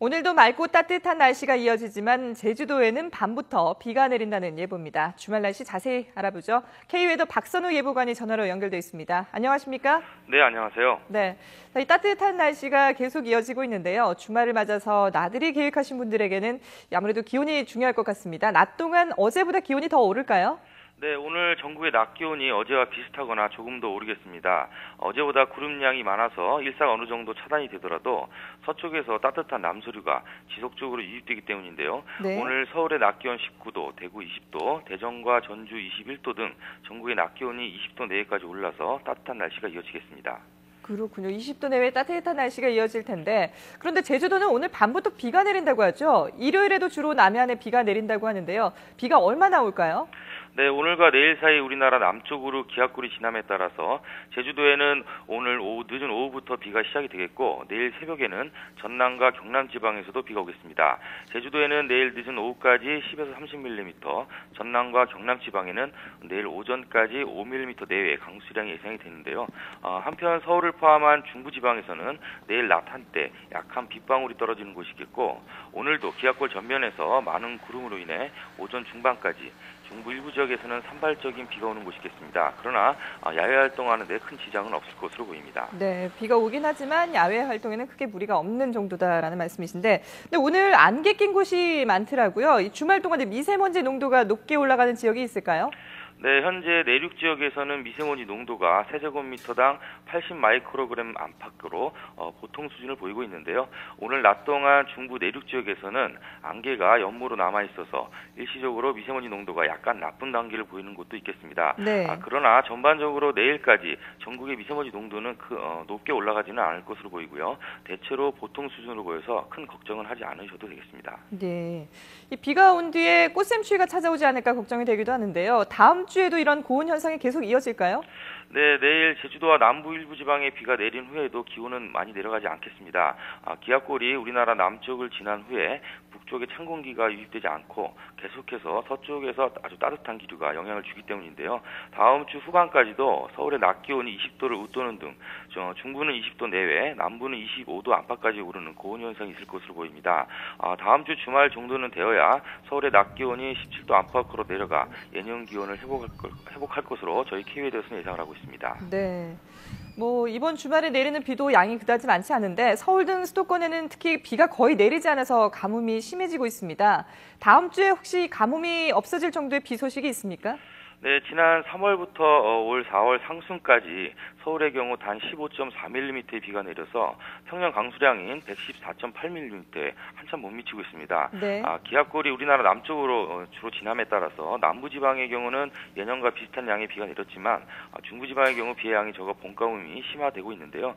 오늘도 맑고 따뜻한 날씨가 이어지지만 제주도에는 밤부터 비가 내린다는 예보입니다. 주말 날씨 자세히 알아보죠. K웨더 박선우 예보관이 전화로 연결돼 있습니다. 안녕하십니까? 네, 안녕하세요. 네, 이 따뜻한 날씨가 계속 이어지고 있는데요. 주말을 맞아서 나들이 계획하신 분들에게는 아무래도 기온이 중요할 것 같습니다. 낮 동안 어제보다 기온이 더 오를까요? 네, 오늘 전국의 낮 기온이 어제와 비슷하거나 조금 더 오르겠습니다. 어제보다 구름량이 많아서 일사가 어느 정도 차단이 되더라도 서쪽에서 따뜻한 남서류가 지속적으로 유입되기 때문인데요. 네. 오늘 서울의 낮 기온 19도, 대구 20도, 대전과 전주 21도 등 전국의 낮 기온이 20도 내외까지 올라서 따뜻한 날씨가 이어지겠습니다. 그렇군요. 20도 내외 따뜻한 날씨가 이어질 텐데, 그런데 제주도는 오늘 밤부터 비가 내린다고 하죠. 일요일에도 주로 남해안에 비가 내린다고 하는데요. 비가 얼마나 올까요? 네, 오늘과 내일 사이 우리나라 남쪽으로 기압골이 지남에 따라서 제주도에는 오늘 늦은 오후부터 비가 시작이 되겠고 내일 새벽에는 전남과 경남 지방에서도 비가 오겠습니다. 제주도에는 내일 늦은 오후까지 10에서 30mm, 전남과 경남 지방에는 내일 오전까지 5mm 내외의 강수량이 예상이 되는데요. 한편 서울을 포함한 중부 지방에서는 내일 낮 한때 약한 빗방울이 떨어지는 곳이겠고 오늘도 기압골 전면에서 많은 구름으로 인해 오전 중반까지 중부 일부 지역에서는 산발적인 비가 오는 곳이겠습니다. 그러나 야외 활동하는 데 큰 지장은 없을 것으로 보입니다. 네, 비가 오긴 하지만 야외 활동에는 크게 무리가 없는 정도다라는 말씀이신데, 근데 오늘 안개 낀 곳이 많더라고요. 이 주말 동안에 미세먼지 농도가 높게 올라가는 지역이 있을까요? 네, 현재 내륙 지역에서는 미세먼지 농도가 세제곱미터당 80 마이크로그램 안팎으로 보통 수준을 보이고 있는데요. 오늘 낮 동안 중부 내륙 지역에서는 안개가 연무로 남아있어서 일시적으로 미세먼지 농도가 약간 나쁜 단계를 보이는 곳도 있겠습니다. 네. 그러나 전반적으로 내일까지 전국의 미세먼지 농도는 높게 올라가지는 않을 것으로 보이고요. 대체로 보통 수준으로 보여서 큰 걱정은 하지 않으셔도 되겠습니다. 네, 이 비가 온 뒤에 꽃샘추위가 찾아오지 않을까 걱정이 되기도 하는데요. 다음 주에도 이런 고온 현상이 계속 이어질까요? 네, 내일 제주도와 남부 일부 지방에 비가 내린 후에도 기온은 많이 내려가지 않겠습니다. 기압골이 우리나라 남쪽을 지난 후에 북쪽에 찬 공기가 유입되지 않고 계속해서 서쪽에서 아주 따뜻한 기류가 영향을 주기 때문인데요. 다음 주 후반까지도 서울의 낮 기온이 20도를 웃도는 등 중부는 20도 내외, 남부는 25도 안팎까지 오르는 고온 현상이 있을 것으로 보입니다. 다음 주 주말 정도는 되어야 서울의 낮 기온이 17도 안팎으로 내려가 예년 기온을 회복할 것으로 저희 K웨더에서는 예상을 하고 있습니다. 네. 이번 주말에 내리는 비도 양이 그다지 많지 않은데 서울 등 수도권에는 특히 비가 거의 내리지 않아서 가뭄이 심해지고 있습니다. 다음 주에 혹시 가뭄이 없어질 정도의 비 소식이 있습니까? 네, 지난 3월부터 올 4월 상순까지 서울의 경우 단 15.4mm의 비가 내려서 평년 강수량인 114.8mm에 한참 못 미치고 있습니다. 네. 기압골이 우리나라 남쪽으로 주로 지남에 따라서 남부지방의 경우는 예년과 비슷한 양의 비가 내렸지만 중부지방의 경우 비의 양이 적어 봄가뭄이 심화되고 있는데요.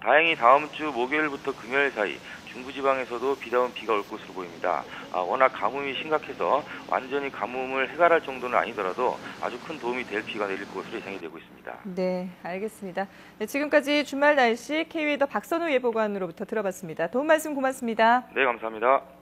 다행히 다음 주 목요일부터 금요일 사이 중부지방에서도 비다운 비가 올 것으로 보입니다. 워낙 가뭄이 심각해서 완전히 가뭄을 해결할 정도는 아니더라도 아주 큰 도움이 될 비가 내릴 것으로 예상이 되고 있습니다. 네, 알겠습니다. 네, 지금까지 주말 날씨 K웨더 박선우 예보관으로부터 들어봤습니다. 도움 말씀 고맙습니다. 네, 감사합니다.